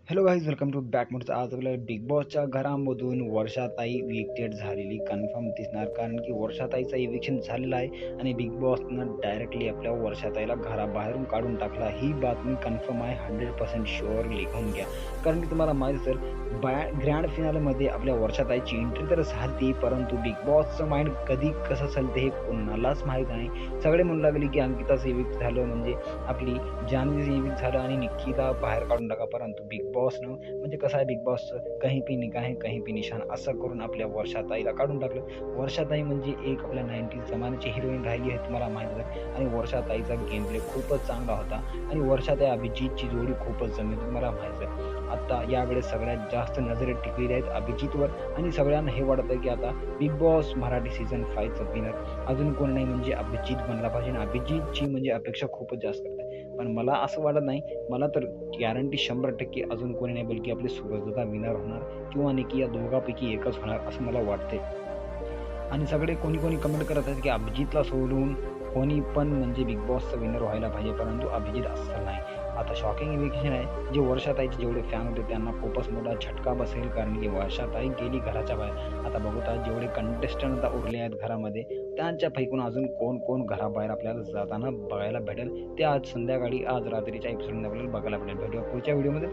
Hello guys, welcome to back मोडचं. आज आपल्याला बिग बॉसच्या घरामधून वर्षाताई इव्हिक्टेड झालेली कन्फर्म दिसणार, कारण की वर्षाताईचं इव्हिक्शन झालेलं आहे आणि बिग बॉसनं डायरेक्टली आपल्या वर्षाताईला घराबाहेरून काढून टाकला. ही बातमी कन्फर्म आहे, 100% शुअर लिहून घ्या. कारण की तुम्हाला माहीत असेल, ग्रँड फिनालेमध्ये आपल्या वर्षाताईची एंट्री तर झाली, परंतु बिग बॉसचं माइंड कधी कसं चालते हे कोणालाच माहीत नाही. सगळे म्हणू लागले की अंकिताचं इव्हिक्ट झालं म्हणजे आपली जान्हवीचं इव्हिक्ट झालं आणि निक्कीला बाहेर काढून टाका. परंतु बिग बॉसनं म्हणजे कसं आहे, बिग बॉसचं कहीं पे निगाहे कहीं पे निशान असं करून आपल्या वर्षाताईला काढून टाकलं. वर्षाताई म्हणजे एक आपल्या 90s जमान्याची हिरोईन राहिली आहे, तुम्हाला माहीतच आहे. आणि वर्षाताईचा गेम प्ले खूपच चांगला होता आणि वर्षाताई अभिजितची जोडी खूपच जमली, तुम्हाला माहीत आहे. आता यावेळेस सगळ्यात जास्त नजरेत टिकलेली आहेत अभिजितवर आणि सगळ्यांना हे वाटतं की आता बिग बॉस मराठी सीझन 5चा विनर अजून कोण नाही म्हणजे अभिजित बनला पाहिजे आणि अभिजितची म्हणजे अपेक्षा खूपच जास्त करत आहे. पण मला असं वाटत नाही. मला तर गॅरंटी 100% अजून कोणी नाही, बल्कि आपले सूरजदादा विनर होणार किंवा निकी, या दोघांपैकी एकच होणार असं मला वाटते. आणि सगळे कोणी कमेंट करत आहेत की अभिजितला सोडून कोणी पण म्हणजे बिग बॉसचा विनर व्हायला पाहिजे, परंतु अभिजित असं नाही. आता शॉकिंग इव्हिक्शन आहे. जे वर्षाताईचे जेवढे फॅन होते त्यांना खूपच मोठा झटका बसेल, कारण की वर्षाताई गेली घराच्या बाहेर. आता बघूया जेवढे कंटेस्टंट आता उरले आहेत घरामध्ये, त्यांच्यापैकून अजून कोण घराबाहेर आपल्याला जाताना बघायला भेटेल. ते आज संध्याकाळी, आज रात्रीच्या एपिसोडमध्ये आपल्याला बघायला भेटेल. भेटूया पुढच्या व्हिडिओमध्ये.